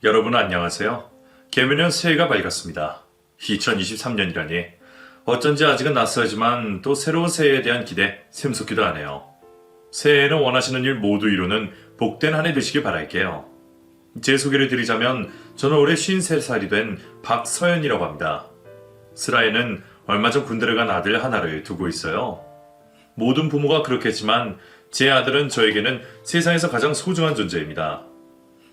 여러분 안녕하세요. 개묘년 새해가 밝았습니다. 2023년이라니 어쩐지 아직은 낯설지만 또 새로운 새해에 대한 기대 샘솟기도 하네요. 새해에는 원하시는 일 모두 이루는 복된 한 해 되시길 바랄게요. 제 소개를 드리자면 저는 올해 53살이 된 박서연이라고 합니다. 슬하에는 얼마 전 군대를 간 아들 하나를 두고 있어요. 모든 부모가 그렇겠지만 제 아들은 저에게는 세상에서 가장 소중한 존재입니다.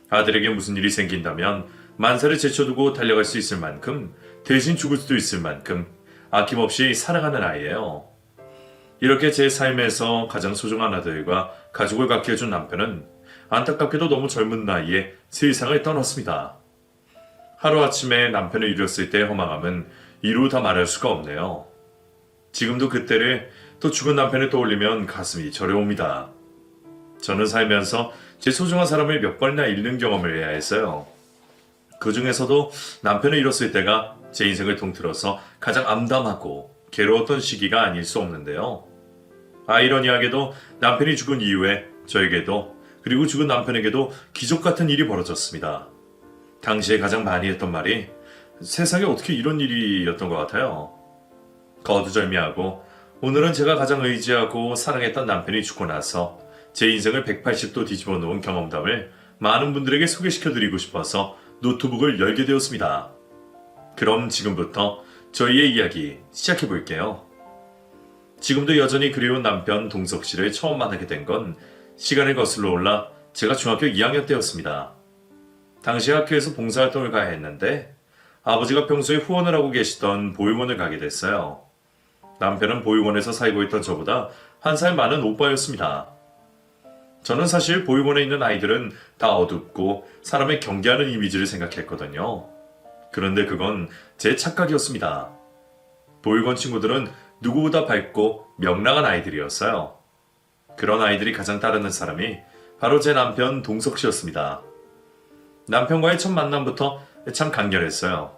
아들에게 무슨 일이 생긴다면 만사를 제쳐두고 달려갈 수 있을 만큼 대신 죽을 수도 있을 만큼 아낌없이 사랑하는 아이예요. 이렇게 제 삶에서 가장 소중한 아들과 가족을 갖게 해준 남편은 안타깝게도 너무 젊은 나이에 세상을 떠났습니다. 하루아침에 남편을 잃었을 때의 허망함은 이루 다 말할 수가 없네요. 지금도 그때를 또 죽은 남편을 떠올리면 가슴이 저려옵니다. 저는 살면서 제 소중한 사람을 몇 번이나 잃는 경험을 해야 했어요. 그 중에서도 남편을 잃었을 때가 제 인생을 통틀어서 가장 암담하고 괴로웠던 시기가 아닐 수 없는데요. 아이러니하게도 남편이 죽은 이후에 저에게도 그리고 죽은 남편에게도 기적 같은 일이 벌어졌습니다. 당시에 가장 많이 했던 말이 세상에 어떻게 이런 일이었던 것 같아요. 거두절미하고 오늘은 제가 가장 의지하고 사랑했던 남편이 죽고 나서 제 인생을 180도 뒤집어 놓은 경험담을 많은 분들에게 소개시켜드리고 싶어서 노트북을 열게 되었습니다. 그럼 지금부터 저희의 이야기 시작해 볼게요. 지금도 여전히 그리운 남편 동석 씨를 처음 만나게 된 건 시간을 거슬러 올라 제가 중학교 2학년 때였습니다. 당시 학교에서 봉사활동을 가야 했는데 아버지가 평소에 후원을 하고 계시던 보육원을 가게 됐어요. 남편은 보육원에서 살고 있던 저보다 한 살 많은 오빠였습니다. 저는 사실 보육원에 있는 아이들은 다 어둡고 사람을 경계하는 이미지를 생각했거든요. 그런데 그건 제 착각이었습니다. 보육원 친구들은 누구보다 밝고 명랑한 아이들이었어요. 그런 아이들이 가장 따르는 사람이 바로 제 남편 동석 씨였습니다. 남편과의 첫 만남부터 참 강렬했어요.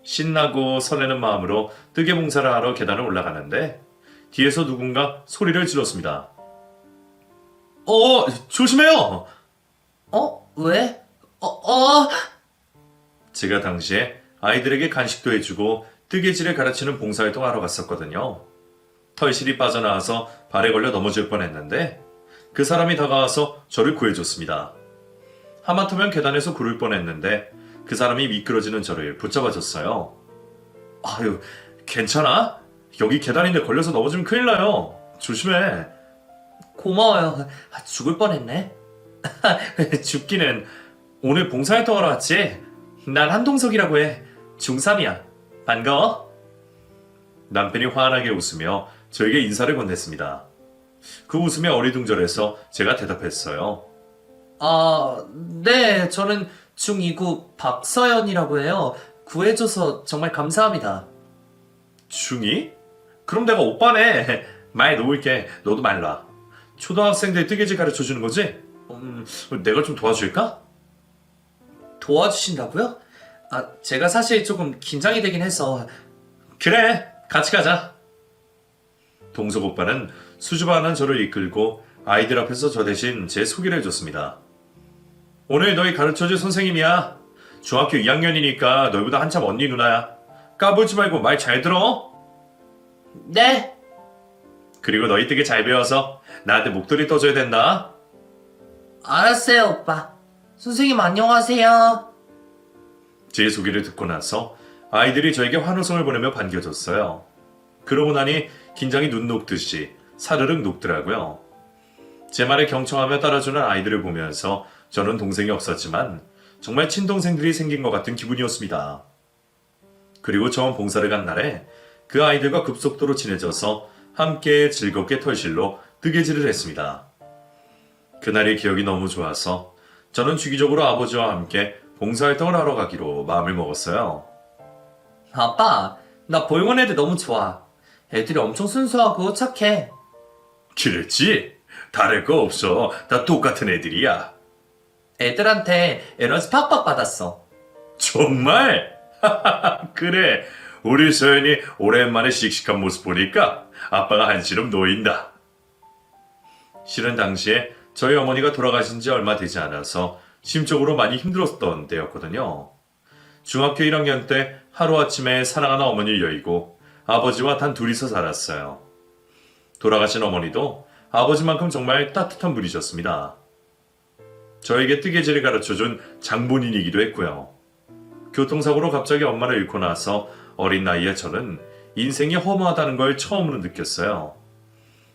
신나고 설레는 마음으로 뜨개 봉사를 하러 계단을 올라가는데 뒤에서 누군가 소리를 질렀습니다. 조심해요! 왜? 제가 당시에 아이들에게 간식도 해주고 뜨개질을 가르치는 봉사활동을 하러 갔었거든요. 털실이 빠져나와서 발에 걸려 넘어질 뻔했는데 그 사람이 다가와서 저를 구해줬습니다. 하마터면 계단에서 구를 뻔했는데 그 사람이 미끄러지는 저를 붙잡아줬어요. 아유, 괜찮아? 여기 계단인데 걸려서 넘어지면 큰일 나요. 조심해. 고마워요. 죽을 뻔했네. 죽기는 오늘 봉사활동하러 왔지? 난 한동석이라고 해. 중3이야. 반가워? 남편이 환하게 웃으며 저에게 인사를 건넸습니다. 그 웃음이 어리둥절해서 제가 대답했어요. 네, 저는 중2구 박서연이라고 해요. 구해줘서 정말 감사합니다. 중2? 그럼 내가 오빠네. 말 놓을게. 너도 말 놔. 초등학생들 뜨개질 가르쳐주는 거지? 내가 좀 도와줄까? 도와주신다고요? 제가 사실 조금 긴장이 되긴 해서. 그래, 같이 가자. 동석 오빠는 수줍어하는 저를 이끌고 아이들 앞에서 저 대신 제 소개를 해줬습니다. 오늘 너희 가르쳐줄 선생님이야. 중학교 2학년이니까 너희보다 한참 언니 누나야. 까불지 말고 말 잘 들어. 네. 그리고 너희 되게 잘 배워서 나한테 목도리 떠줘야 된다. 알았어요, 오빠. 선생님 안녕하세요. 제 소개를 듣고 나서 아이들이 저에게 환호성을 보내며 반겨줬어요. 그러고 나니 긴장이 눈 녹듯이 사르륵 녹더라고요. 제 말에 경청하며 따라주는 아이들을 보면서 저는 동생이 없었지만 정말 친동생들이 생긴 것 같은 기분이었습니다. 그리고 처음 봉사를 간 날에 그 아이들과 급속도로 친해져서 함께 즐겁게 털실로 뜨개질을 했습니다. 그날의 기억이 너무 좋아서 저는 주기적으로 아버지와 함께 봉사활동을 하러 가기로 마음을 먹었어요. 아빠, 나 보육원 애들 너무 좋아. 애들이 엄청 순수하고 착해. 그랬지? 다를 거 없어. 다 똑같은 애들이야. 애들한테 에너지 팍팍 받았어. 정말? 그래. 우리 소연이 오랜만에 씩씩한 모습 보니까 아빠가 한시름 놓인다. 실은 당시에 저희 어머니가 돌아가신 지 얼마 되지 않아서 심적으로 많이 힘들었던 때였거든요. 중학교 1학년 때 하루아침에 사랑하는 어머니를 여의고 아버지와 단 둘이서 살았어요. 돌아가신 어머니도 아버지만큼 정말 따뜻한 분이셨습니다. 저에게 뜨개질을 가르쳐준 장본인이기도 했고요. 교통사고로 갑자기 엄마를 잃고 나서 어린 나이에 저는 인생이 허무하다는 걸 처음으로 느꼈어요.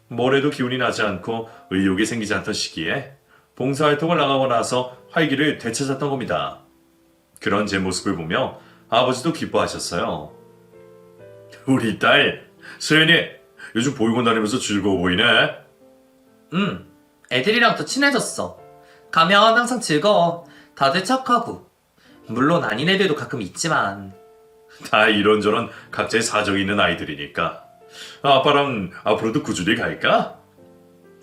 뭘 해도 기운이 나지 않고 의욕이 생기지 않던 시기에 봉사활동을 나가고 나서 활기를 되찾았던 겁니다. 그런 제 모습을 보며 아버지도 기뻐하셨어요. 우리 딸, 소연이 요즘 보육원 다니면서 즐거워 보이네. 애들이랑 더 친해졌어. 가면 항상 즐거워. 다들 착하고. 물론 아닌 애들도 가끔 있지만. 다 이런저런 각자의 사정이 있는 아이들이니까. 아빠랑 앞으로도 꾸준히 갈까?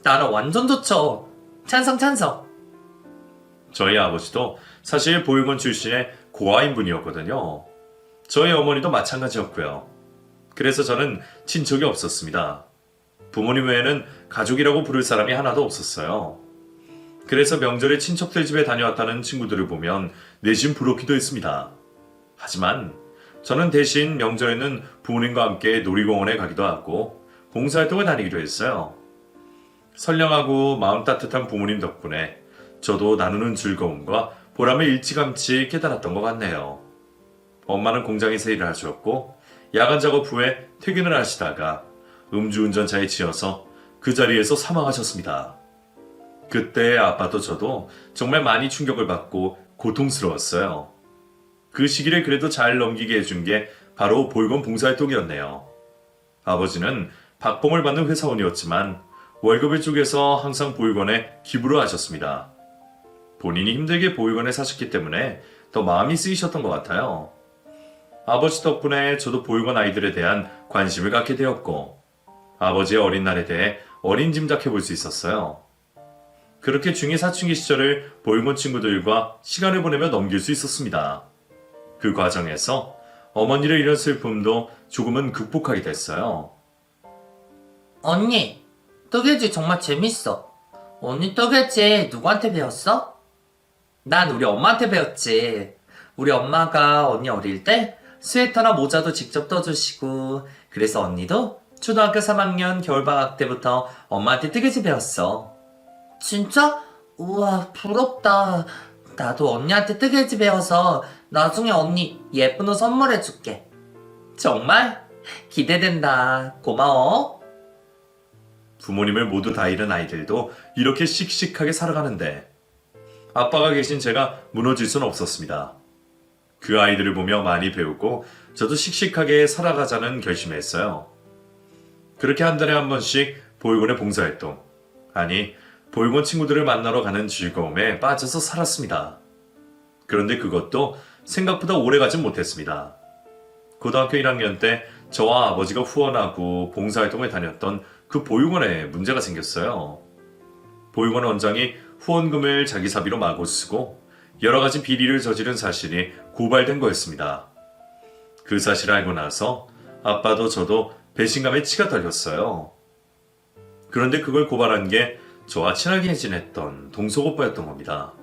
나랑 완전 좋죠. 찬성. 저희 아버지도 사실 보육원 출신의 고아인 분이었거든요. 저희 어머니도 마찬가지였고요. 그래서 저는 친척이 없었습니다. 부모님 외에는 가족이라고 부를 사람이 하나도 없었어요. 그래서 명절에 친척들 집에 다녀왔다는 친구들을 보면 내심 부럽기도 했습니다. 하지만 저는 대신 명절에는 부모님과 함께 놀이공원에 가기도 하고 봉사활동을 다니기도 했어요. 선량하고 마음 따뜻한 부모님 덕분에 저도 나누는 즐거움과 보람을 일찌감치 깨달았던 것 같네요. 엄마는 공장에서 일을 하셨고 야간 작업 후에 퇴근을 하시다가 음주운전차에 치여서 그 자리에서 사망하셨습니다. 그때 아빠도 저도 정말 많이 충격을 받고 고통스러웠어요. 그 시기를 그래도 잘 넘기게 해준 게 바로 보육원 봉사활동이었네요. 아버지는 박봉을 받는 회사원이었지만 월급을 쪼개서 항상 보육원에 기부를 하셨습니다. 본인이 힘들게 보육원에 사셨기 때문에 더 마음이 쓰이셨던 것 같아요. 아버지 덕분에 저도 보육원 아이들에 대한 관심을 갖게 되었고 아버지의 어린 날에 대해 어림짐작해 볼 수 있었어요. 그렇게 중2 사춘기 시절을 보육원 친구들과 시간을 보내며 넘길 수 있었습니다. 그 과정에서 어머니를 잃은 슬픔도 조금은 극복하게 됐어요. 언니, 뜨개질 정말 재밌어. 언니 뜨개질 누구한테 배웠어? 난 우리 엄마한테 배웠지. 우리 엄마가 언니 어릴 때 스웨터나 모자도 직접 떠주시고 그래서 언니도 초등학교 3학년 겨울방학 때부터 엄마한테 뜨개질 배웠어. 진짜? 우와, 부럽다. 나도 언니한테 뜨개질 배워서 나중에 언니 예쁜 옷 선물해줄게. 정말? 기대된다. 고마워. 부모님을 모두 다 잃은 아이들도 이렇게 씩씩하게 살아가는데 아빠가 계신 제가 무너질 수는 없었습니다. 그 아이들을 보며 많이 배우고 저도 씩씩하게 살아가자는 결심을 했어요. 그렇게 한 달에 한 번씩 보육원의 봉사활동, 아니 보육원 친구들을 만나러 가는 즐거움에 빠져서 살았습니다. 그런데 그것도 생각보다 오래 가진 못했습니다. 고등학교 1학년 때 저와 아버지가 후원하고 봉사활동을 다녔던 그 보육원에 문제가 생겼어요. 보육원 원장이 후원금을 자기 사비로 마구 쓰고 여러 가지 비리를 저지른 사실이 고발된 거였습니다. 그 사실을 알고 나서 아빠도 저도 배신감에 치가 떨렸어요. 그런데 그걸 고발한 게 저와 친하게 지냈던 동석 오빠였던 겁니다.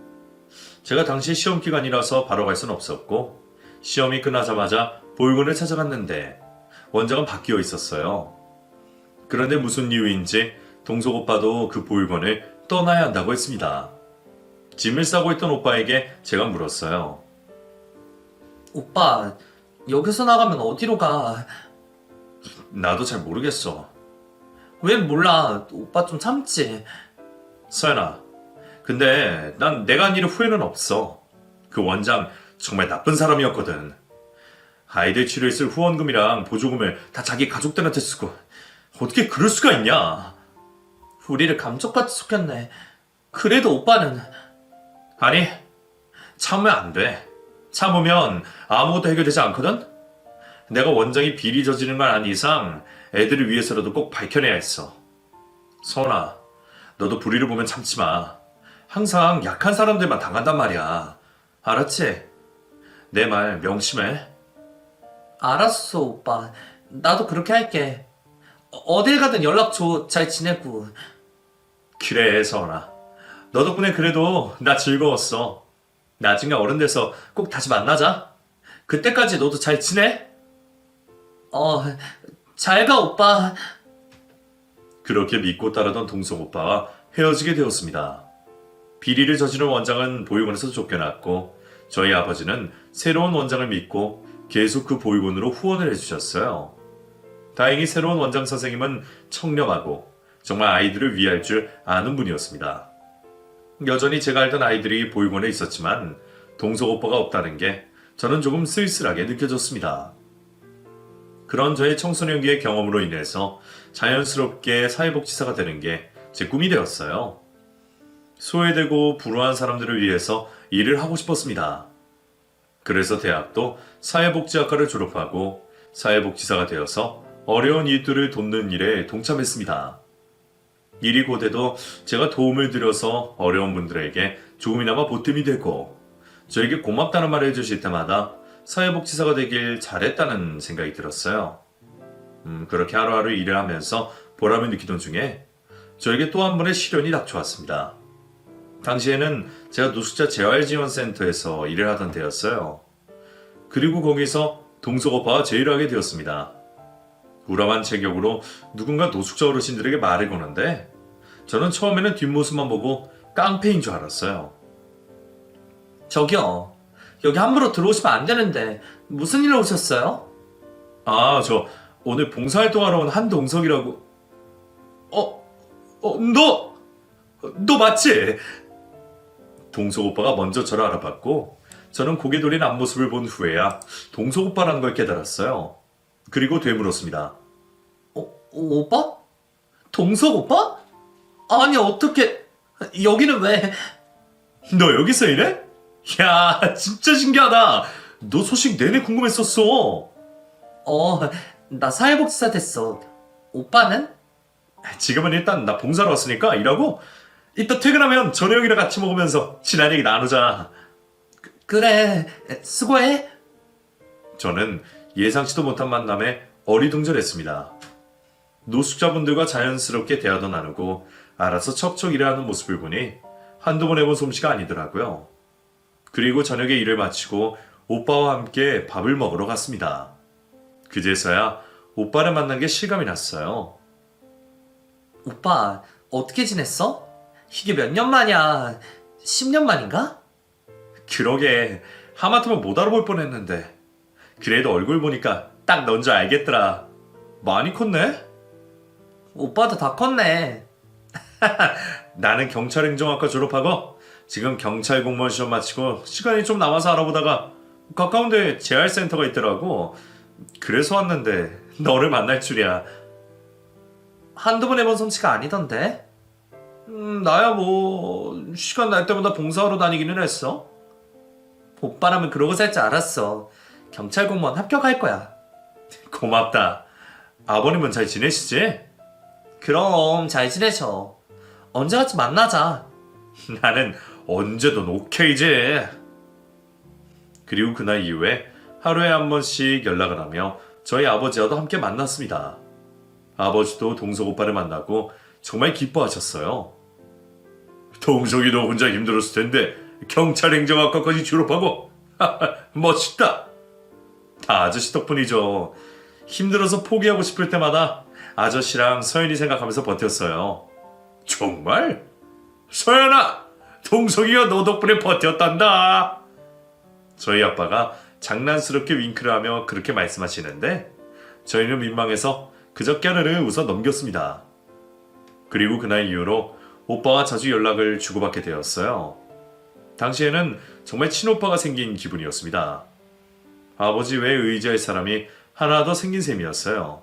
제가 당시 시험 기간이라서 바로 갈 수는 없었고 시험이 끝나자마자 보육원을 찾아갔는데 원장은 바뀌어 있었어요. 그런데 무슨 이유인지 동석 오빠도 그 보육원을 떠나야 한다고 했습니다. 짐을 싸고 있던 오빠에게 제가 물었어요. 오빠, 여기서 나가면 어디로 가? 나도 잘 모르겠어. 왜 몰라? 오빠 좀 참지. 서연아, 근데 난 내가 한 일에 후회는 없어. 그 원장 정말 나쁜 사람이었거든. 아이들 치료에 쓸 후원금이랑 보조금을 다 자기 가족들한테 쓰고 어떻게 그럴 수가 있냐? 우리를 감쪽같이 속였네. 그래도 오빠는 아니, 참으면 안 돼. 참으면 아무것도 해결되지 않거든? 내가 원장이 비리 저지른 걸 안 이상 애들을 위해서라도 꼭 밝혀내야 했어. 서원아, 너도 불의를 보면 참지 마. 항상 약한 사람들만 당한단 말이야. 알았지? 내 말 명심해. 알았어, 오빠. 나도 그렇게 할게. 어딜 가든 연락 줘. 잘 지내고. 그래, 서원아. 너 덕분에 그래도 나 즐거웠어. 나중에 어른 돼서 꼭 다시 만나자. 그때까지 너도 잘 지내? 잘 가, 오빠. 그렇게 믿고 따르던 동석 오빠와 헤어지게 되었습니다. 비리를 저지른 원장은 보육원에서 쫓겨났고 저희 아버지는 새로운 원장을 믿고 계속 그 보육원으로 후원을 해주셨어요. 다행히 새로운 원장 선생님은 청렴하고 정말 아이들을 위할 줄 아는 분이었습니다. 여전히 제가 알던 아이들이 보육원에 있었지만 동석 오빠가 없다는 게 저는 조금 쓸쓸하게 느껴졌습니다. 그런 저의 청소년기의 경험으로 인해서 자연스럽게 사회복지사가 되는 게 제 꿈이 되었어요. 소외되고 불우한 사람들을 위해서 일을 하고 싶었습니다. 그래서 대학도 사회복지학과를 졸업하고 사회복지사가 되어서 어려운 이웃들을 돕는 일에 동참했습니다. 일이 고돼도 제가 도움을 드려서 어려운 분들에게 조금이나마 보탬이 되고 저에게 고맙다는 말을 해주실 때마다 사회복지사가 되길 잘했다는 생각이 들었어요. 그렇게 하루하루 일을 하면서 보람을 느끼던 중에 저에게 또 한 번의 시련이 닥쳐왔습니다. 당시에는 제가 노숙자 재활지원센터에서 일을 하던 때였어요. 그리고 거기서 동석 오빠와 제의를 하게 되었습니다. 우람한 체격으로 누군가 노숙자 어르신들에게 말을 거는데 저는 처음에는 뒷모습만 보고 깡패인 줄 알았어요. 저기요. 여기 함부로 들어오시면 안 되는데 무슨 일로 오셨어요? 저 오늘 봉사활동하러 온 한동석이라고. 너 맞지? 동석 오빠가 먼저 저를 알아봤고 저는 고개 돌린 앞모습을 본 후에야 동석 오빠라는 걸 깨달았어요. 그리고 되물었습니다. 오빠? 동석 오빠? 아니, 어떻게, 여기는 왜? 너 여기서 일해? 야, 진짜 신기하다. 너 소식 내내 궁금했었어. 나 사회복지사 됐어. 오빠는? 지금은 일단 나 봉사로 왔으니까 일하고 이따 퇴근하면 저녁이랑 같이 먹으면서 지난 얘기 나누자. 그래, 수고해. 저는 예상치도 못한 만남에 어리둥절했습니다. 노숙자분들과 자연스럽게 대화도 나누고 알아서 척척 일하는 모습을 보니 한두 번 해본 솜씨가 아니더라고요. 그리고 저녁에 일을 마치고 오빠와 함께 밥을 먹으러 갔습니다. 그제서야 오빠를 만난 게 실감이 났어요. 오빠, 어떻게 지냈어? 이게 몇 년 만이야? 10년 만인가? 그러게 하마터면 못 알아볼 뻔했는데 그래도 얼굴 보니까 딱 넌 줄 알겠더라. 많이 컸네? 오빠도 다 컸네. 나는 경찰행정학과 졸업하고 지금 경찰 공무원 시험 마치고 시간이 좀 남아서 알아보다가 가까운 데 재활센터가 있더라고. 그래서 왔는데 너를 만날 줄이야. 한두 번 해본 솜씨가 아니던데? 나야 뭐 시간 날 때마다 봉사하러 다니기는 했어. 오빠라면 그러고 살 줄 알았어. 경찰 공무원 합격할 거야. 고맙다. 아버님은 잘 지내시지? 그럼 잘 지내셔. 언제 같이 만나자. 나는 언제든 오케이지. 그리고 그날 이후에 하루에 한 번씩 연락을 하며 저희 아버지와도 함께 만났습니다. 아버지도 동석 오빠를 만나고 정말 기뻐하셨어요. 동석이 너 혼자 힘들었을 텐데 경찰행정학과까지 졸업하고 멋있다. 다 아저씨 덕분이죠. 힘들어서 포기하고 싶을 때마다 아저씨랑 서연이 생각하면서 버텼어요. 정말? 서연아! 동석이가 너 덕분에 버텼단다. 저희 아빠가 장난스럽게 윙크를 하며 그렇게 말씀하시는데 저희는 민망해서 그저 깨르르 웃어 넘겼습니다. 그리고 그날 이후로 오빠와 자주 연락을 주고받게 되었어요. 당시에는 정말 친오빠가 생긴 기분이었습니다. 아버지 외에 의지할 사람이 하나 더 생긴 셈이었어요.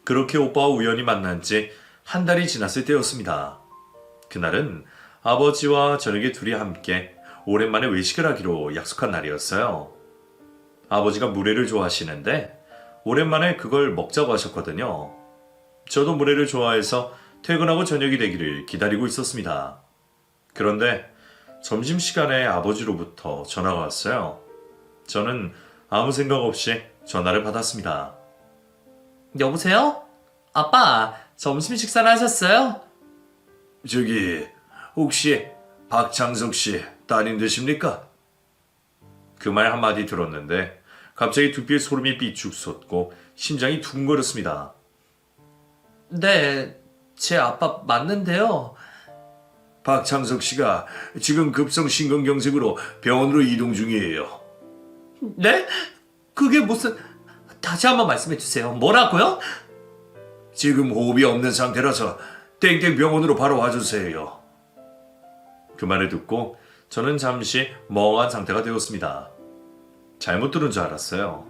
그렇게 오빠와 우연히 만난 지 한 달이 지났을 때였습니다. 그날은 아버지와 저녁에 둘이 함께 오랜만에 외식을 하기로 약속한 날이었어요. 아버지가 물회를 좋아하시는데 오랜만에 그걸 먹자고 하셨거든요. 저도 물회를 좋아해서 퇴근하고 저녁이 되기를 기다리고 있었습니다. 그런데 점심시간에 아버지로부터 전화가 왔어요. 저는 아무 생각 없이 전화를 받았습니다. 여보세요? 아빠, 점심 식사는 하셨어요? 저기 혹시 박창석 씨 따님 되십니까? 그 말 한마디 들었는데 갑자기 두피에 소름이 삐쭉 솟고 심장이 두근거렸습니다. 네, 제 아빠 맞는데요. 박창석 씨가 지금 급성 심근경색으로 병원으로 이동 중이에요. 네? 그게 무슨... 다시 한번 말씀해 주세요. 뭐라고요? 지금 호흡이 없는 상태라서 땡땡 병원으로 바로 와주세요. 그 말을 듣고 저는 잠시 멍한 상태가 되었습니다. 잘못 들은 줄 알았어요.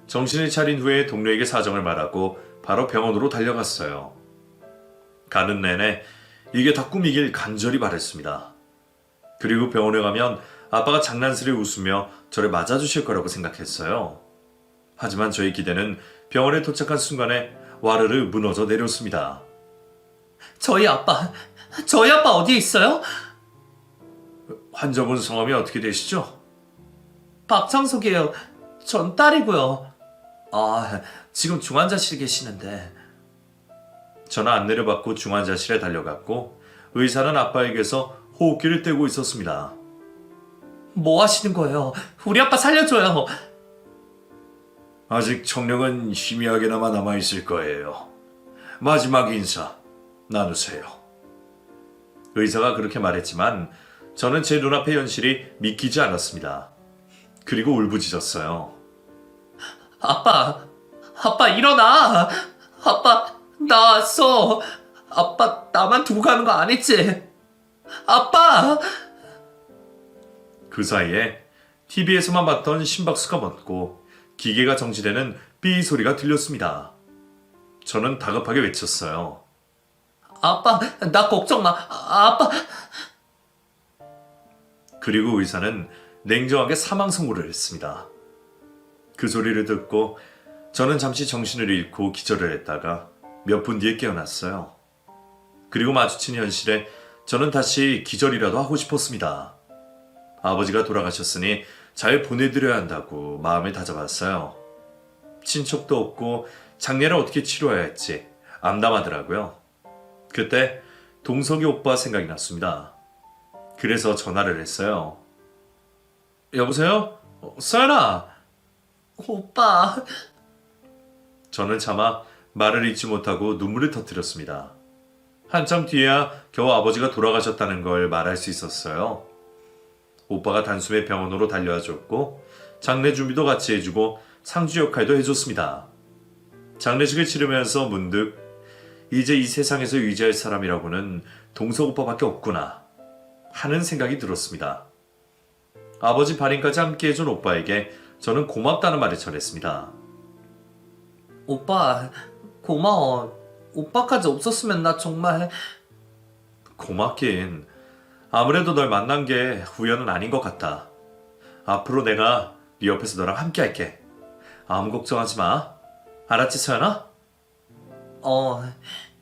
정신을 차린 후에 동료에게 사정을 말하고 바로 병원으로 달려갔어요. 가는 내내 이게 다 꿈이길 간절히 바랬습니다. 그리고 병원에 가면 아빠가 장난스레 웃으며 저를 맞아주실 거라고 생각했어요. 하지만 저의 기대는 병원에 도착한 순간에 와르르 무너져 내렸습니다. 저희 아빠 어디에 있어요? 환자분 성함이 어떻게 되시죠? 박창석이에요. 전 딸이고요. 아, 지금 중환자실에 계시는데. 저는 안내를 받고 중환자실에 달려갔고 의사는 아빠에게서 호흡기를 떼고 있었습니다. 뭐 하시는 거예요? 우리 아빠 살려줘요. 아직 청력은 희미하게나마 남아있을 거예요. 마지막 인사 나누세요. 의사가 그렇게 말했지만 저는 제 눈앞의 현실이 믿기지 않았습니다. 그리고 울부짖었어요. 아빠 일어나. 아빠 나왔어. 아빠 나만 두고 가는 거 아니지? 아빠! 그 사이에 TV에서만 봤던 심박수가 멎고 기계가 정지되는 삐 소리가 들렸습니다. 저는 다급하게 외쳤어요. 아빠 나 걱정 마. 아빠. 그리고 의사는 냉정하게 사망 선고를 했습니다. 그 소리를 듣고 저는 잠시 정신을 잃고 기절을 했다가 몇 분 뒤에 깨어났어요. 그리고 마주친 현실에 저는 다시 기절이라도 하고 싶었습니다. 아버지가 돌아가셨으니 잘 보내드려야 한다고 마음을 다잡았어요. 친척도 없고 장례를 어떻게 치러야 할지 암담하더라고요. 그때 동석이 오빠 생각이 났습니다. 그래서 전화를 했어요. 여보세요? 서연아! 오빠. 저는 차마 말을 잇지 못하고 눈물을 터뜨렸습니다. 한참 뒤에야 겨우 아버지가 돌아가셨다는 걸 말할 수 있었어요. 오빠가 단숨에 병원으로 달려와 줬고 장례 준비도 같이 해주고 상주 역할도 해줬습니다. 장례식을 치르면서 문득 이제 이 세상에서 의지할 사람이라고는 동석 오빠밖에 없구나 하는 생각이 들었습니다. 아버지 발인까지 함께 해준 오빠에게 저는 고맙다는 말을 전했습니다. 오빠 고마워. 오빠까지 없었으면 나 정말... 고맙긴. 아무래도 널 만난 게 우연은 아닌 것 같다. 앞으로 내가 네 옆에서 너랑 함께 할게. 아무 걱정하지 마. 알았지, 서연아?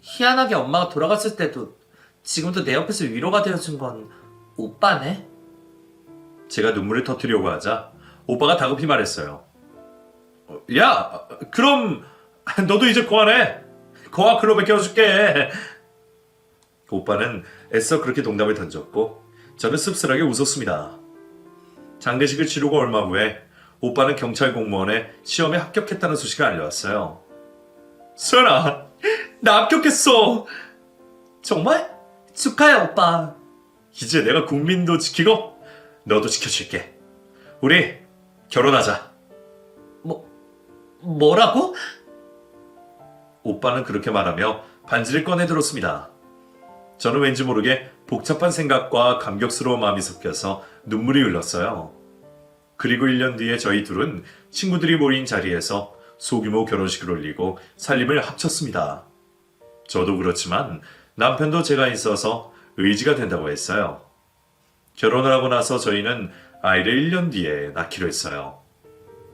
희한하게 엄마가 돌아갔을 때도 지금도 내 옆에서 위로가 되어준 건 오빠네? 제가 눈물을 터뜨리려고 하자 오빠가 다급히 말했어요. 야, 그럼 너도 이제 고아네. 고아 클럽에 껴줄게. 오빠는 애써 그렇게 농담을 던졌고 저는 씁쓸하게 웃었습니다. 장례식을 치르고 얼마 후에 오빠는 경찰 공무원에 시험에 합격했다는 소식을 알려왔어요. 서연아, 나 합격했어. 정말? 축하해 오빠. 이제 내가 국민도 지키고 너도 지켜줄게. 우리 결혼하자. 뭐라고? 오빠는 그렇게 말하며 반지를 꺼내 들었습니다. 저는 왠지 모르게 복잡한 생각과 감격스러운 마음이 섞여서 눈물이 흘렀어요. 그리고 1년 뒤에 저희 둘은 친구들이 모인 자리에서 소규모 결혼식을 올리고 살림을 합쳤습니다. 저도 그렇지만 남편도 제가 있어서 의지가 된다고 했어요. 결혼을 하고 나서 저희는 아이를 1년 뒤에 낳기로 했어요.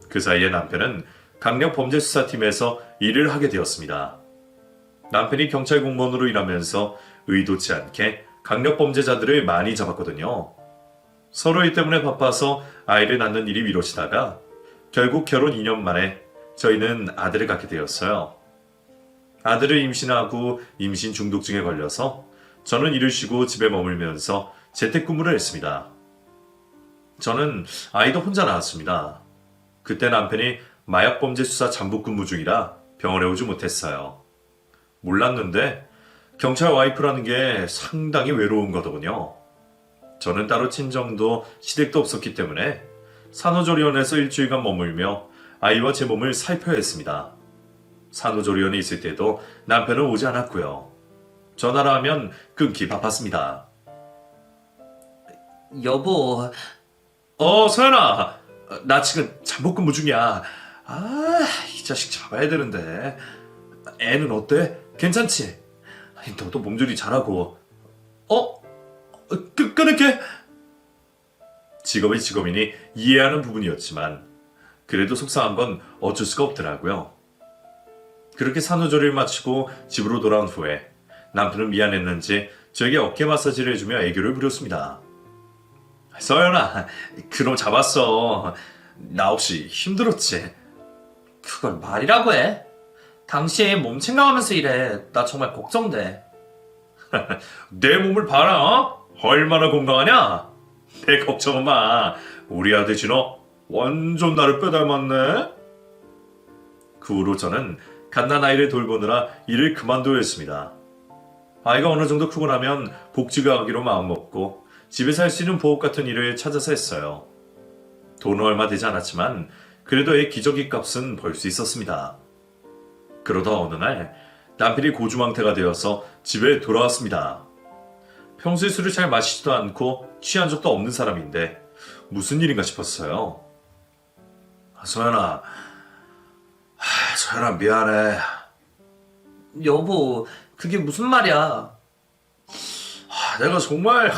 그 사이에 남편은 강력범죄수사팀에서 일을 하게 되었습니다. 남편이 경찰 공무원으로 일하면서 의도치 않게 강력범죄자들을 많이 잡았거든요. 서로 일 때문에 바빠서 아이를 낳는 일이 미뤄지다가 결국 결혼 2년 만에 저희는 아들을 갖게 되었어요. 아들을 임신하고 임신 중독증에 걸려서 저는 일을 쉬고 집에 머물면서 재택근무를 했습니다. 저는 아이도 혼자 낳았습니다. 그때 남편이 마약범죄 수사 잠복 근무 중이라 병원에 오지 못했어요. 몰랐는데 경찰 와이프라는 게 상당히 외로운 거더군요. 저는 따로 친정도 시댁도 없었기 때문에 산후조리원에서 일주일간 머물며 아이와 제 몸을 살펴야 했습니다. 산후조리원에 있을 때도 남편은 오지 않았고요. 전화를 하면 끊기 바빴습니다. 여보, 서연아, 나 지금 잠복 근무 중이야. 이 자식 잡아야 되는데. 애는 어때? 괜찮지? 너도 몸조리 잘하고. 끊을게. 직업이 직업이니 이해하는 부분이었지만 그래도 속상한 건 어쩔 수가 없더라고요. 그렇게 산후조리를 마치고 집으로 돌아온 후에 남편은 미안했는지 저에게 어깨 마사지를 해주며 애교를 부렸습니다. 서연아, 그놈 잡았어. 나 혹시 힘들었지? 그걸 말이라고 해? 당신 몸 챙겨가면서 일해. 나 정말 걱정돼. 내 몸을 봐라. 얼마나 건강하냐? 내 걱정은 마. 우리 아들 진호 완전 나를 빼닮았네. 그 후로 저는 갓난아이를 돌보느라 일을 그만둬야 했습니다. 아이가 어느 정도 크고 나면 복지가 하기로 마음먹고 집에서 할 수 있는 보호 같은 일을 찾아서 했어요. 돈은 얼마 되지 않았지만 그래도 애 기저귀 값은 벌 수 있었습니다. 그러다 어느 날 남편이 고주망태가 되어서 집에 돌아왔습니다. 평소에 술을 잘 마시지도 않고 취한 적도 없는 사람인데 무슨 일인가 싶었어요. 소연아, 소연아 미안해. 여보, 그게 무슨 말이야? 내가 정말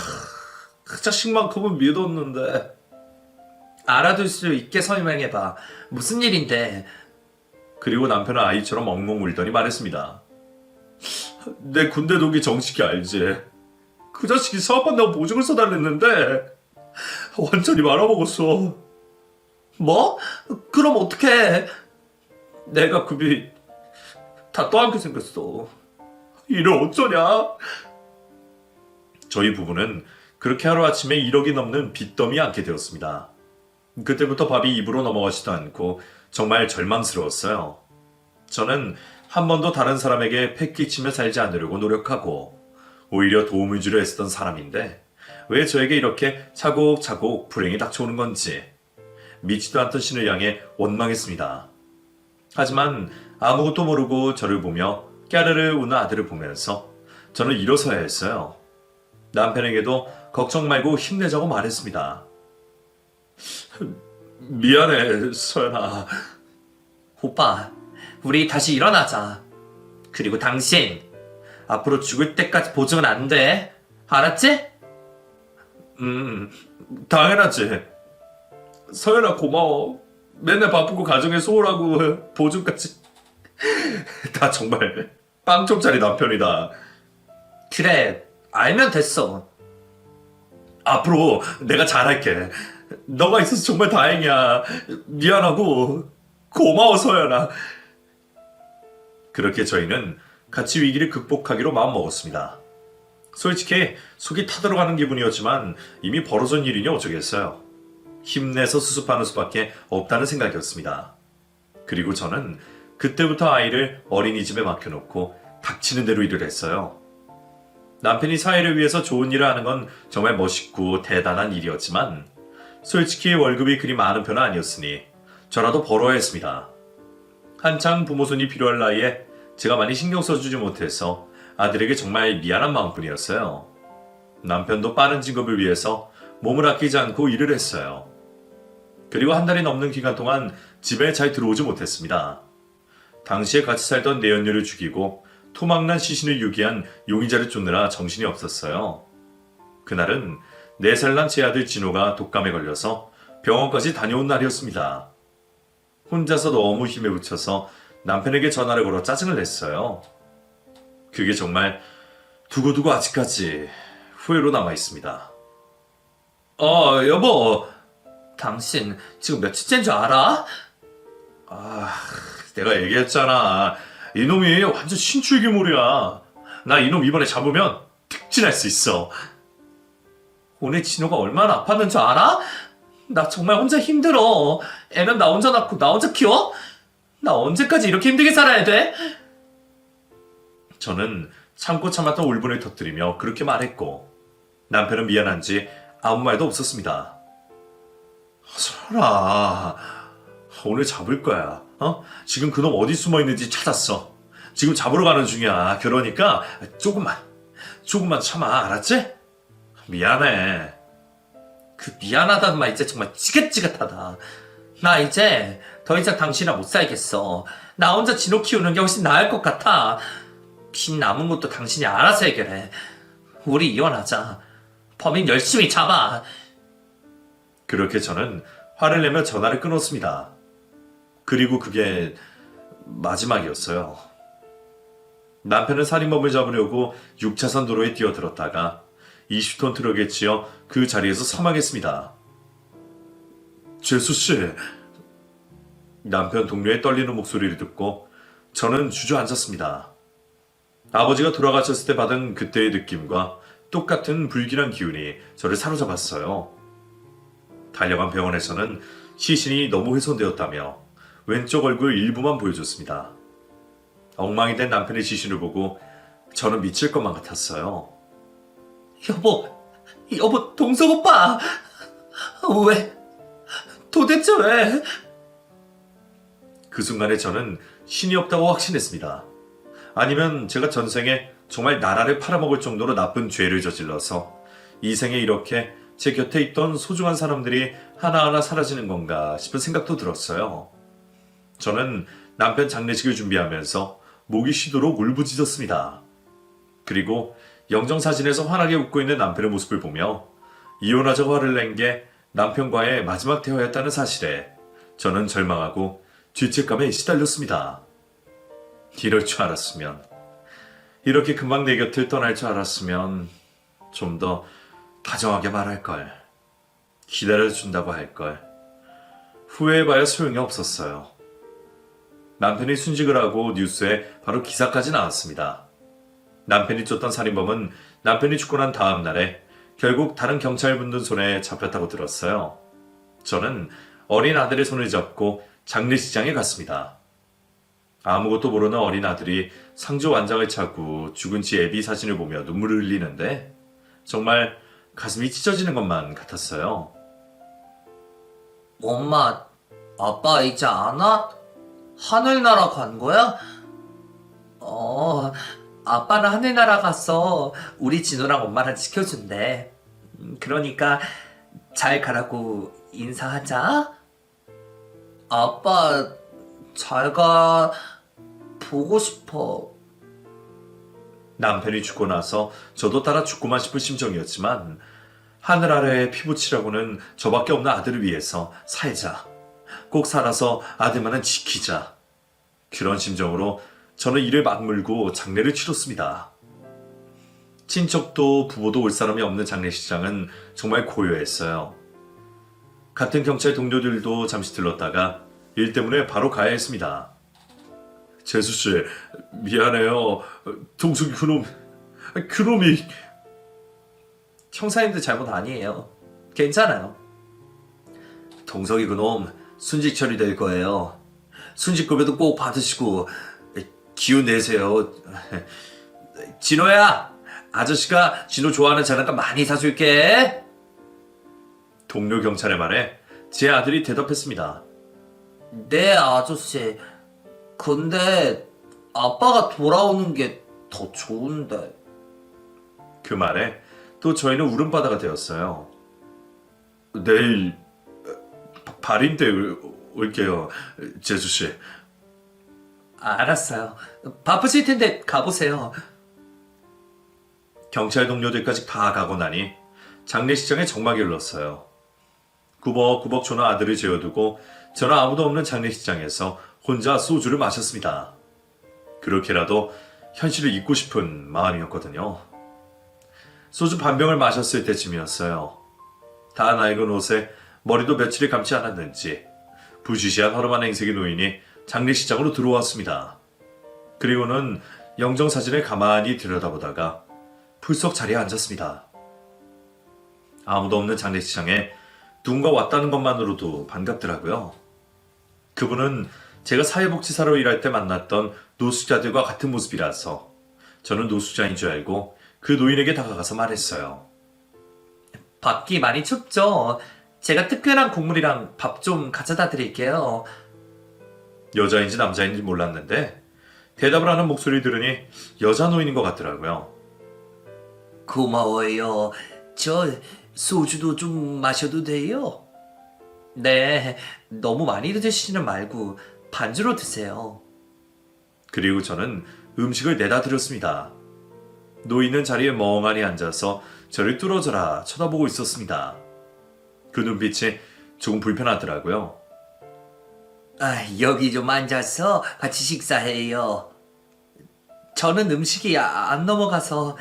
그 자식만큼은 믿었는데. 알아둘 수 있게 설명해봐. 무슨 일인데? 그리고 남편은 아이처럼 엉엉 울더니 말했습니다. 내 군대 동기 정식이 알지? 그 자식이 사업한다고 보증을 써달랬는데 완전히 말아먹었어. 뭐? 그럼 어떡해? 내가 급이 다 떠안게 생겼어. 이를 어쩌냐? 저희 부부는 그렇게 하루아침에 1억이 넘는 빚더미에 앉게 되었습니다. 그때부터 밥이 입으로 넘어가지도 않고 정말 절망스러웠어요. 저는 한 번도 다른 사람에게 패 끼치며 살지 않으려고 노력하고 오히려 도움을 주려 했었던 사람인데 왜 저에게 이렇게 차곡차곡 불행이 닥쳐오는 건지 믿지도 않던 신을 향해 원망했습니다. 하지만 아무것도 모르고 저를 보며 깨르르 우는 아들을 보면서 저는 일어서야 했어요. 남편에게도 걱정 말고 힘내자고 말했습니다. 미안해, 서연아. 오빠, 우리 다시 일어나자. 그리고 당신, 앞으로 죽을 때까지 보증은 안 돼. 알았지? 당연하지. 서연아 고마워. 맨날 바쁘고 가정에 소홀하고 보증까지. 다 정말 빵점짜리 남편이다. 그래, 알면 됐어. 앞으로 내가 잘할게. 너가 있어서 정말 다행이야. 미안하고 고마워 서연아. 그렇게 저희는 같이 위기를 극복하기로 마음먹었습니다. 솔직히 속이 타들어가는 기분이었지만 이미 벌어진 일이니 어쩌겠어요. 힘내서 수습하는 수밖에 없다는 생각이었습니다. 그리고 저는 그때부터 아이를 어린이집에 맡겨놓고 닥치는 대로 일을 했어요. 남편이 사회를 위해서 좋은 일을 하는 건 정말 멋있고 대단한 일이었지만 솔직히 월급이 그리 많은 편은 아니었으니 저라도 벌어야 했습니다. 한창 부모 손이 필요할 나이에 제가 많이 신경 써주지 못해서 아들에게 정말 미안한 마음뿐이었어요. 남편도 빠른 직업을 위해서 몸을 아끼지 않고 일을 했어요. 그리고 한 달이 넘는 기간 동안 집에 잘 들어오지 못했습니다. 당시에 같이 살던 내연녀를 죽이고 토막난 시신을 유기한 용의자를 쫓느라 정신이 없었어요. 그날은 4살 난 제 아들 진호가 독감에 걸려서 병원까지 다녀온 날이었습니다. 혼자서 너무 힘에 부쳐서 남편에게 전화를 걸어 짜증을 냈어요. 그게 정말 두고두고 아직까지 후회로 남아있습니다. 여보. 당신 지금 며칠째인 줄 알아? 내가 얘기했잖아. 이놈이 완전 신출귀몰이야. 나 이놈 이번에 잡으면 특진할 수 있어. 오늘 진호가 얼마나 아팠는 줄 알아? 나 정말 혼자 힘들어. 애는 나 혼자 낳고 나 혼자 키워? 나 언제까지 이렇게 힘들게 살아야 돼? 저는 참고 참았던 울분을 터뜨리며 그렇게 말했고 남편은 미안한지 아무 말도 없었습니다. 설아, 오늘 잡을 거야. 지금 그놈 어디 숨어 있는지 찾았어. 지금 잡으러 가는 중이야. 그러니까 조금만 참아. 알았지? 미안해. 그 미안하다는 말 이제 정말 지긋지긋하다. 나 이제 더 이상 당신이랑 못 살겠어. 나 혼자 진호 키우는 게 훨씬 나을 것 같아. 빚 남은 것도 당신이 알아서 해결해. 우리 이혼하자. 범인 열심히 잡아. 그렇게 저는 화를 내며 전화를 끊었습니다. 그리고 그게 마지막이었어요. 남편은 살인범을 잡으려고 6차선 도로에 뛰어들었다가 20톤 트럭에 치여 그 자리에서 사망했습니다. 재수씨, 남편 동료의 떨리는 목소리를 듣고 저는 주저앉았습니다. 아버지가 돌아가셨을 때 받은 그때의 느낌과 똑같은 불길한 기운이 저를 사로잡았어요. 달려간 병원에서는 시신이 너무 훼손되었다며 왼쪽 얼굴 일부만 보여줬습니다. 엉망이 된 남편의 시신을 보고 저는 미칠 것만 같았어요. 여보, 동석 오빠! 왜? 도대체 왜? 그 순간에 저는 신이 없다고 확신했습니다. 아니면 제가 전생에 정말 나라를 팔아먹을 정도로 나쁜 죄를 저질러서 이 생에 이렇게 제 곁에 있던 소중한 사람들이 하나하나 사라지는 건가 싶은 생각도 들었어요. 저는 남편 장례식을 준비하면서 목이 쉬도록 울부짖었습니다. 그리고 영정사진에서 환하게 웃고 있는 남편의 모습을 보며 이혼하자고 화를 낸 게 남편과의 마지막 대화였다는 사실에 저는 절망하고 죄책감에 시달렸습니다. 이럴 줄 알았으면, 이렇게 금방 내 곁을 떠날 줄 알았으면 좀 더 다정하게 말할걸, 기다려준다고 할걸. 후회해봐야 소용이 없었어요. 남편이 순직을 하고 뉴스에 바로 기사까지 나왔습니다. 남편이 쫓던 살인범은 남편이 죽고 난 다음 날에 결국 다른 경찰분들 손에 잡혔다고 들었어요. 저는 어린 아들의 손을 잡고 장례식장에 갔습니다. 아무것도 모르는 어린 아들이 상조 완장을 차고 죽은 지 애비 사진을 보며 눈물을 흘리는데 정말 가슴이 찢어지는 것만 같았어요. 엄마, 아빠 이제 안 와? 하늘나라 간 거야? 아빠는 하늘나라 갔어. 우리 진호랑 엄마랑 지켜준대. 그러니까 잘 가라고 인사하자. 아빠 잘 가. 보고 싶어. 남편이 죽고 나서 저도 따라 죽고만 싶을 심정이었지만 하늘 아래에 피부치라고는 저밖에 없는 아들을 위해서 살자. 꼭 살아서 아들만은 지키자. 그런 심정으로 저는 이를 맞물고 장례를 치렀습니다. 친척도 부모도 올 사람이 없는 장례식장은 정말 고요했어요. 같은 경찰 동료들도 잠시 들렀다가 일 때문에 바로 가야 했습니다. 재수씨, 미안해요. 동숙이 그놈이... 형사님들 잘못 아니에요. 괜찮아요. 동석이 그놈 순직 처리될 거예요. 순직급여도 꼭 받으시고 기운 내세요. 진호야, 아저씨가 진호 좋아하는 장난감 많이 사줄게. 동료 경찰의 말에 제 아들이 대답했습니다. 네, 아저씨. 근데 아빠가 돌아오는 게 더 좋은데. 그 말에 또 저희는 울음바다가 되었어요. 내일 발인 때 올게요, 재수씨. 알았어요. 바쁘실 텐데 가보세요. 경찰 동료들까지 다 가고 나니 장례식장에 정막이 흘렀어요. 구벅구벅 저는 아들을 재워두고 저는 아무도 없는 장례식장에서 혼자 소주를 마셨습니다. 그렇게라도 현실을 잊고 싶은 마음이었거든요. 소주 반 병을 마셨을 때쯤이었어요. 다 낡은 옷에 머리도 며칠이 감지 않았는지 부시시한 허름한 행색의 노인이 장례식장으로 들어왔습니다. 그리고는 영정사진을 가만히 들여다보다가 풀썩 자리에 앉았습니다. 아무도 없는 장례식장에 누군가 왔다는 것만으로도 반갑더라고요. 그분은 제가 사회복지사로 일할 때 만났던 노숙자들과 같은 모습이라서 저는 노숙자인 줄 알고 그 노인에게 다가가서 말했어요. 밖이 많이 춥죠? 제가 특별한 국물이랑 밥 좀 가져다 드릴게요. 여자인지 남자인지 몰랐는데 대답을 하는 목소리 들으니 여자 노인인 것 같더라고요. 고마워요. 저 소주도 좀 마셔도 돼요? 네, 너무 많이 드시지는 말고 반주로 드세요. 그리고 저는 음식을 내다 드렸습니다. 노인은 자리에 멍하니 앉아서 저를 뚫어져라 쳐다보고 있었습니다. 그 눈빛이 조금 불편하더라고요. 여기 좀 앉아서 같이 식사해요. 저는 음식이 안 넘어가서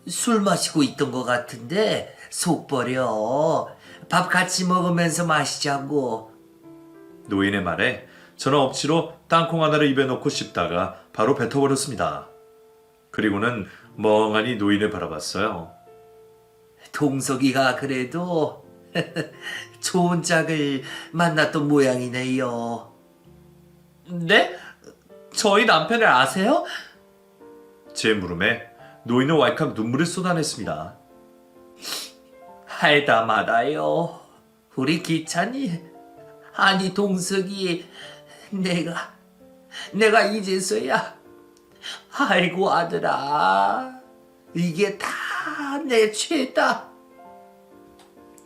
술 마시고 있던 것 같은데 속 버려. 밥 같이 먹으면서 마시자고. 노인의 말에 저는 억지로 땅콩 하나를 입에 넣고 씹다가 바로 뱉어버렸습니다. 그리고는 멍하니 노인을 바라봤어요. 동석이가 그래도 좋은 짝을 만났던 모양이네요. 네? 저희 남편을 아세요? 제 물음에 노인은 왈칵 눈물을 쏟아냈습니다. 할다 마다요. 우리 기찬이, 아니 동석이, 내가 이제서야, 아이고 아들아, 이게 다 내 죄다.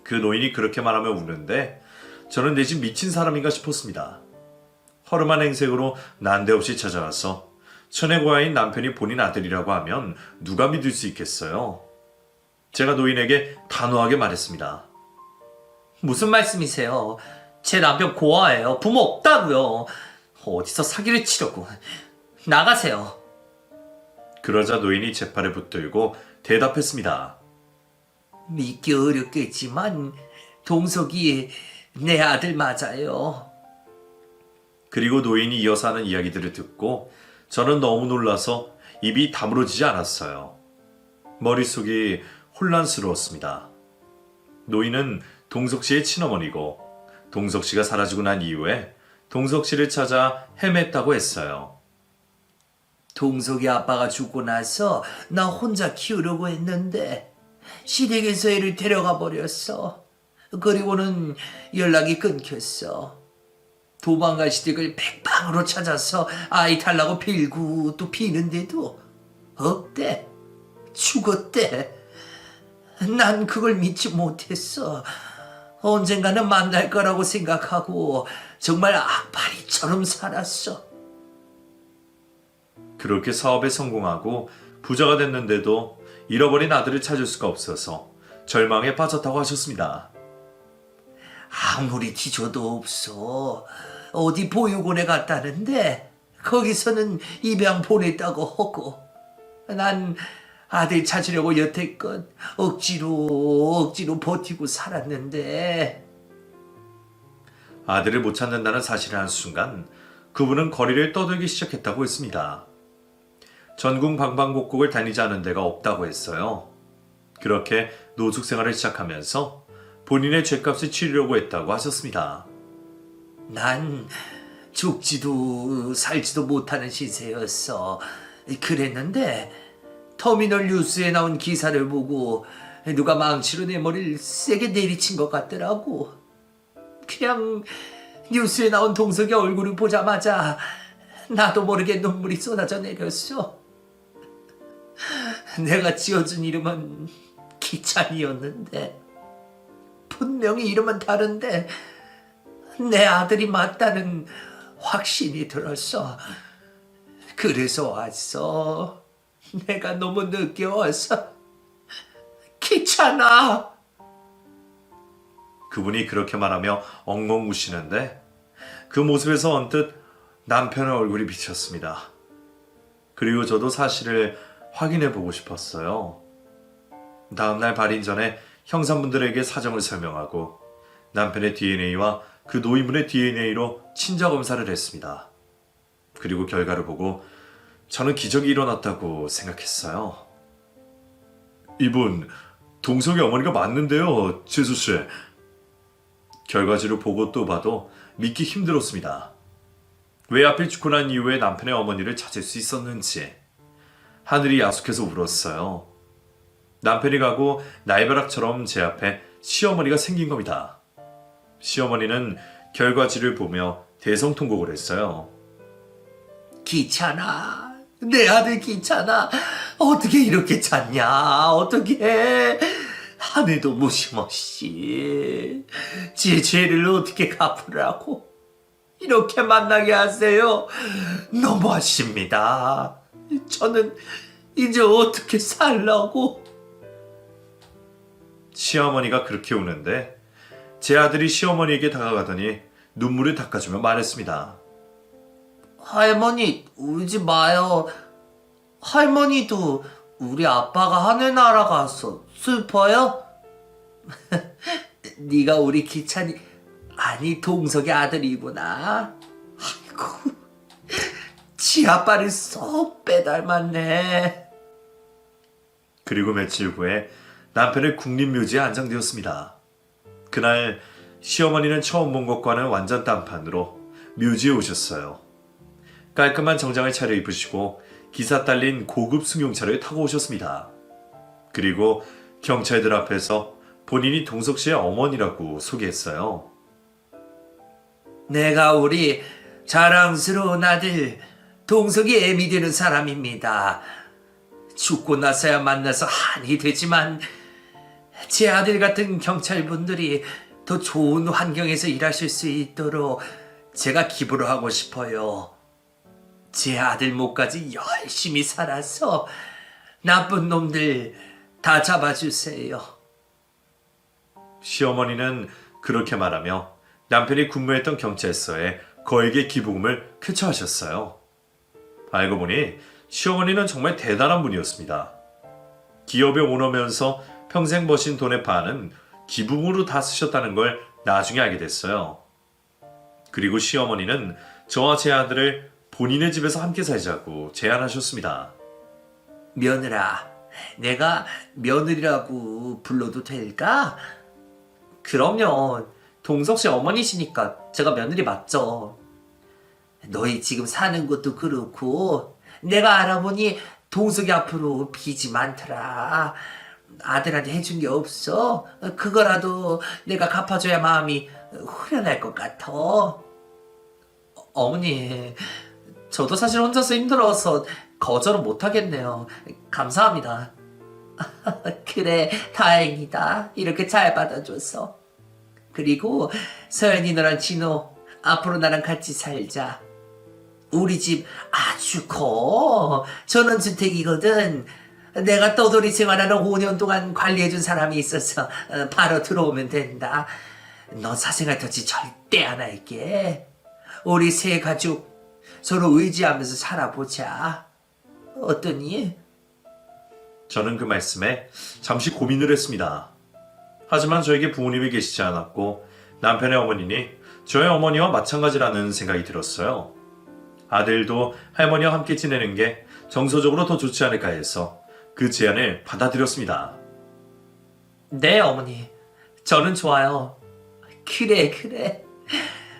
그 노인이 그렇게 말하며 우는데 저는 내 집 미친 사람인가 싶었습니다. 허름한 행색으로 난데없이 찾아와서 천의 고아인 남편이 본인 아들이라고 하면 누가 믿을 수 있겠어요? 제가 노인에게 단호하게 말했습니다. 무슨 말씀이세요? 제 남편 고아예요. 부모 없다고요. 어디서 사기를 치려고. 나가세요. 그러자 노인이 제 팔을 붙들고 대답했습니다. 믿기 어렵겠지만 동석이 내 아들 맞아요. 그리고 노인이 이어서 하는 이야기들을 듣고 저는 너무 놀라서 입이 다물어지지 않았어요. 머릿속이 혼란스러웠습니다. 노인은 동석 씨의 친어머니고 동석 씨가 사라지고 난 이후에 동석 씨를 찾아 헤맸다고 했어요. 동석이 아빠가 죽고 나서 나 혼자 키우려고 했는데 시댁에서 애를 데려가 버렸어. 그리고는 연락이 끊겼어. 도망갈 시댁을 백방으로 찾아서 아이 달라고 빌고 또 비는데도 없대. 죽었대. 난 그걸 믿지 못했어. 언젠가는 만날 거라고 생각하고 정말 악바리처럼 살았어. 그렇게 사업에 성공하고 부자가 됐는데도 잃어버린 아들을 찾을 수가 없어서 절망에 빠졌다고 하셨습니다. 아무리 뒤져도 없어. 어디 보육원에 갔다는데 거기서는 입양 보냈다고 하고 난 아들 찾으려고 여태껏 억지로 버티고 살았는데 아들을 못 찾는다는 사실을 한 순간 그분은 거리를 떠들기 시작했다고 했습니다. 전국 방방곡곡을 다니지 않은 데가 없다고 했어요. 그렇게 노숙 생활을 시작하면서 본인의 죄값을 치르려고 했다고 하셨습니다. 난 죽지도 살지도 못하는 시세였어. 그랬는데 터미널 뉴스에 나온 기사를 보고 누가 망치로 내 머리를 세게 내리친 것 같더라고. 그냥 뉴스에 나온 동석이 얼굴을 보자마자 나도 모르게 눈물이 쏟아져 내렸어. 내가 지어준 이름은 기찬이었는데 분명히 이름은 다른데 내 아들이 맞다는 확신이 들었어. 그래서 왔어. 내가 너무 늦게 와서. 기찬아. 그분이 그렇게 말하며 엉엉 우시는데 그 모습에서 언뜻 남편의 얼굴이 비쳤습니다. 그리고 저도 사실을 확인해 보고 싶었어요. 다음날 발인 전에 형사분들에게 사정을 설명하고 남편의 DNA와 그 노인분의 DNA로 친자 검사를 했습니다. 그리고 결과를 보고 저는 기적이 일어났다고 생각했어요. 이분 동석이 어머니가 맞는데요, 재수 씨. 결과지를 보고 또 봐도 믿기 힘들었습니다. 왜 하필 죽고 난 이후에 남편의 어머니를 찾을 수 있었는지 하늘이 야속해서 울었어요. 남편이 가고 날벼락처럼 제 앞에 시어머니가 생긴 겁니다. 시어머니는 결과지를 보며 대성통곡을 했어요. 귀찮아. 내 아들 귀찮아. 어떻게 이렇게 잤냐. 어떻게. 하늘도 무심없이 제 죄를 어떻게 갚으라고 이렇게 만나게 하세요. 너무하십니다. 저는 이제 어떻게 살라고. 시어머니가 그렇게 우는데 제 아들이 시어머니에게 다가가더니 눈물을 닦아주며 말했습니다. 할머니 울지 마요. 할머니도 우리 아빠가 하늘 날아가서 슬퍼요? 네가 우리 기찬이 아니 동석의 아들이구나. 아이고 지 아빠를 쏙 빼닮았네. 그리고 며칠 후에 남편의 국립묘지에 안장되었습니다. 그날 시어머니는 처음 본 것과는 완전 딴판으로 묘지에 오셨어요. 깔끔한 정장을 차려입으시고 기사 딸린 고급 승용차를 타고 오셨습니다. 그리고 경찰들 앞에서 본인이 동석 씨의 어머니라고 소개했어요. 내가 우리 자랑스러운 아들 동석이 애미 되는 사람입니다. 죽고 나서야 만나서 한이 되지만 제 아들 같은 경찰분들이 더 좋은 환경에서 일하실 수 있도록 제가 기부를 하고 싶어요. 제 아들 목까지 열심히 살아서 나쁜 놈들 다 잡아주세요. 시어머니는 그렇게 말하며 남편이 근무했던 경찰서에 거액의 기부금을 쾌처하셨어요. 알고 보니 시어머니는 정말 대단한 분이었습니다. 기업의 오너면서 평생 버신 돈의 반은 기부금으로 다 쓰셨다는 걸 나중에 알게 됐어요. 그리고 시어머니는 저와 제 아들을 본인의 집에서 함께 살자고 제안하셨습니다. 며느라, 내가 며느리라고 불러도 될까? 그럼요. 동석 씨 어머니시니까 제가 며느리 맞죠. 너희 지금 사는 것도 그렇고 내가 알아보니 동석이 앞으로 빚이 많더라. 아들한테 해준 게 없어. 그거라도 내가 갚아줘야 마음이 후련할 것 같아. 어머니, 저도 사실 혼자서 힘들어서 거절은 못하겠네요. 감사합니다. 그래, 다행이다. 이렇게 잘 받아줘서. 그리고 서연이 너랑 진호 앞으로 나랑 같이 살자. 우리 집 아주 커. 전원주택이거든. 내가 떠돌이 생활하는 5년 동안 관리해준 사람이 있어서 바로 들어오면 된다. 너 사생활 터치 절대 안 할게. 우리 세 가족 서로 의지하면서 살아보자. 어떠니? 저는 그 말씀에 잠시 고민을 했습니다. 하지만 저에게 부모님이 계시지 않았고 남편의 어머니니 저의 어머니와 마찬가지라는 생각이 들었어요. 아들도 할머니와 함께 지내는 게 정서적으로 더 좋지 않을까 해서 그 제안을 받아들였습니다. 네, 어머니. 저는 좋아요. 그래.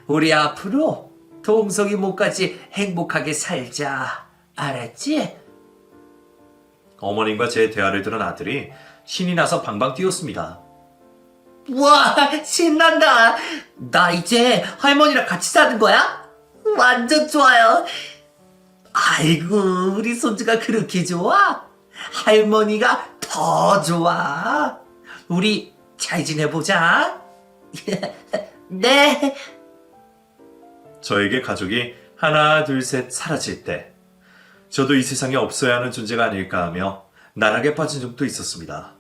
우리 앞으로 동석이 목까지 행복하게 살자. 알았지? 어머님과 제 대화를 들은 아들이 신이 나서 방방 뛰었습니다. 와, 신난다. 나 이제 할머니랑 같이 사는 거야? 완전 좋아요. 아이고, 우리 손주가 그렇게 좋아? 할머니가 더 좋아. 우리 잘 지내보자. 네. 저에게 가족이 하나 둘 셋 사라질 때 저도 이 세상에 없어야 하는 존재가 아닐까 하며 나락에 빠진 적도 있었습니다.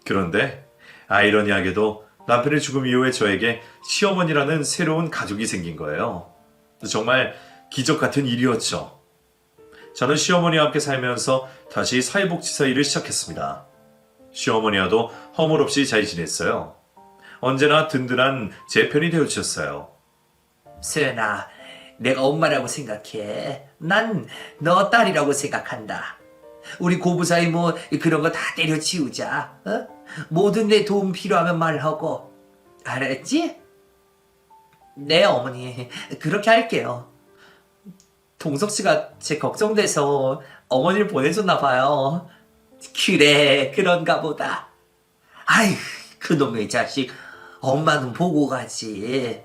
그런데 아이러니하게도 남편의 죽음 이후에 저에게 시어머니라는 새로운 가족이 생긴 거예요. 정말 기적 같은 일이었죠. 저는 시어머니와 함께 살면서 다시 사회복지사 일을 시작했습니다. 시어머니와도 허물없이 잘 지냈어요. 언제나 든든한 제 편이 되어주셨어요. 수연아, 내가 엄마라고 생각해. 난 너 딸이라고 생각한다. 우리 고부사이 뭐 그런 거 다 때려치우자. 어? 뭐든 내 도움 필요하면 말하고. 알았지? 네, 어머니. 그렇게 할게요. 동석 씨가 제 걱정돼서 어머니를 보내줬나 봐요. 그래, 그런가 보다. 아휴, 그놈의 자식. 엄마는 보고 가지.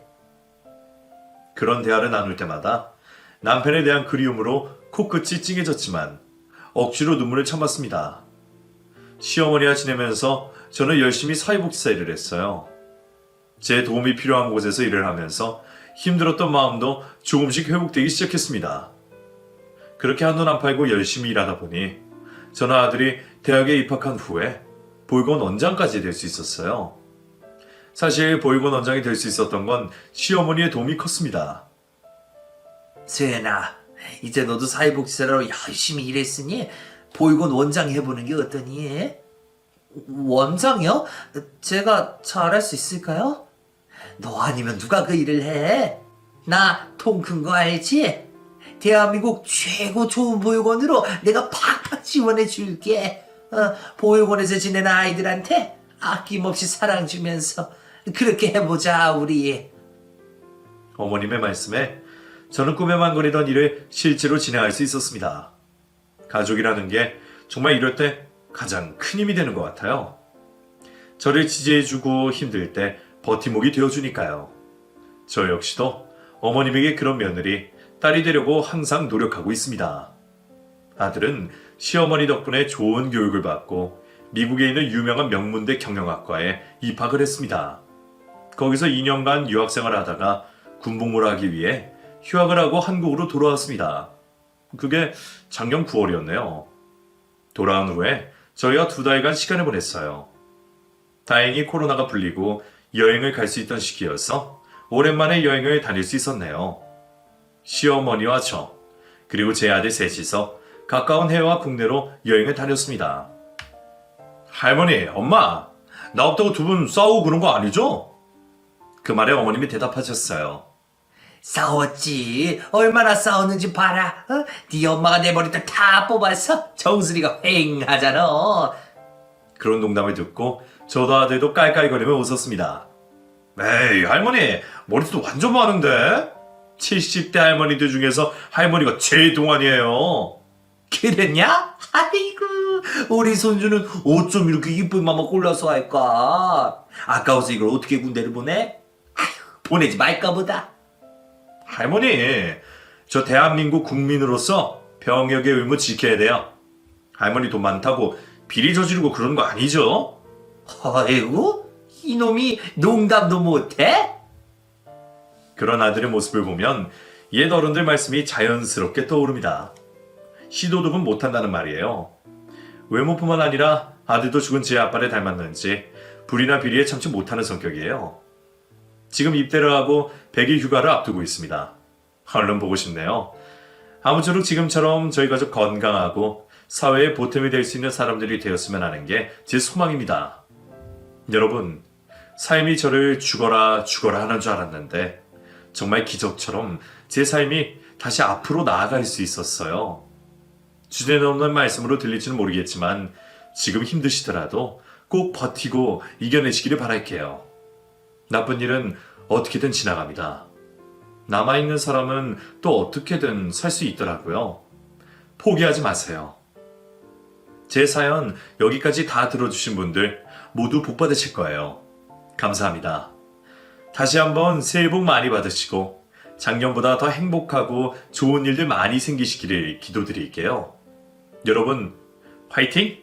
그런 대화를 나눌 때마다 남편에 대한 그리움으로 코끝이 찡해졌지만 억지로 눈물을 참았습니다. 시어머니와 지내면서 저는 열심히 사회복지사 일을 했어요. 제 도움이 필요한 곳에서 일을 하면서 힘들었던 마음도 조금씩 회복되기 시작했습니다. 그렇게 한눈 안 팔고 열심히 일하다 보니 저는 아들이 대학에 입학한 후에 보육원 원장까지 될 수 있었어요. 사실 보육원 원장이 될 수 있었던 건 시어머니의 도움이 컸습니다. 수연아, 이제 너도 사회복지사로 열심히 일했으니 보육원 원장 해보는 게 어떠니? 원장이요? 제가 잘할 수 있을까요? 너 아니면 누가 그 일을 해? 나 통 큰 거 알지? 대한민국 최고 좋은 보육원으로 내가 팍팍 지원해 줄게. 보육원에서 지내는 아이들한테 아낌없이 사랑 주면서 그렇게 해보자, 우리. 어머님의 말씀에 저는 꿈에만 그리던 일을 실제로 진행할 수 있었습니다. 가족이라는 게 정말 이럴 때 가장 큰 힘이 되는 것 같아요. 저를 지지해주고 힘들 때 버팀목이 되어주니까요. 저 역시도 어머님에게 그런 며느리, 딸이 되려고 항상 노력하고 있습니다. 아들은 시어머니 덕분에 좋은 교육을 받고 미국에 있는 유명한 명문대 경영학과에 입학을 했습니다. 거기서 2년간 유학생활을 하다가 군복무를 하기 위해 휴학을 하고 한국으로 돌아왔습니다. 그게 작년 9월이었네요. 돌아온 후에 저희와 2달간 시간을 보냈어요. 다행히 코로나가 풀리고 여행을 갈 수 있던 시기여서 오랜만에 여행을 다닐 수 있었네요. 시어머니와 저, 그리고 제 아들 셋이서 가까운 해외와 국내로 여행을 다녔습니다. 할머니, 엄마, 나 없다고 두 분 싸우고 그런 거 아니죠? 그 말에 어머님이 대답하셨어요. 싸웠지. 얼마나 싸웠는지 봐라. 네 엄마가 내 머리털 다 뽑아서 정수리가 휑하잖아. 그런 농담을 듣고 저도 아들도 깔깔거리며 웃었습니다. 에이, 할머니, 머리도 완전 많은데? 70대 할머니들 중에서 할머니가 제일 동안이에요. 그랬냐? 아이고, 우리 손주는 어쩜 이렇게 이쁜 맘만 골라서 할까? 아까워서 이걸 어떻게 군대를 보내? 아휴, 보내지 말까 보다. 할머니, 저 대한민국 국민으로서 병역의 의무 지켜야 돼요. 할머니 돈 많다고 비리 저지르고 그런 거 아니죠? 아이고, 이놈이 농담도 못해? 그런 아들의 모습을 보면 옛 어른들 말씀이 자연스럽게 떠오릅니다. 시도득은 못한다는 말이에요. 외모뿐만 아니라 아들도 죽은 제 아빠를 닮았는지 불이나 비리에 참지 못하는 성격이에요. 지금 입대를 하고 100일 휴가를 앞두고 있습니다. 얼른 보고 싶네요. 아무쪼록 지금처럼 저희 가족 건강하고 사회에 보탬이 될 수 있는 사람들이 되었으면 하는 게 제 소망입니다. 여러분, 삶이 저를 죽어라 하는 줄 알았는데 정말 기적처럼 제 삶이 다시 앞으로 나아갈 수 있었어요. 주제는 없는 말씀으로 들릴지는 모르겠지만 지금 힘드시더라도 꼭 버티고 이겨내시기를 바랄게요. 나쁜 일은 어떻게든 지나갑니다. 남아있는 사람은 또 어떻게든 살 수 있더라고요. 포기하지 마세요. 제 사연 여기까지 다 들어주신 분들 모두 복 받으실 거예요. 감사합니다. 다시 한번 새해 복 많이 받으시고 작년보다 더 행복하고 좋은 일들 많이 생기시기를 기도드릴게요. 여러분, 화이팅!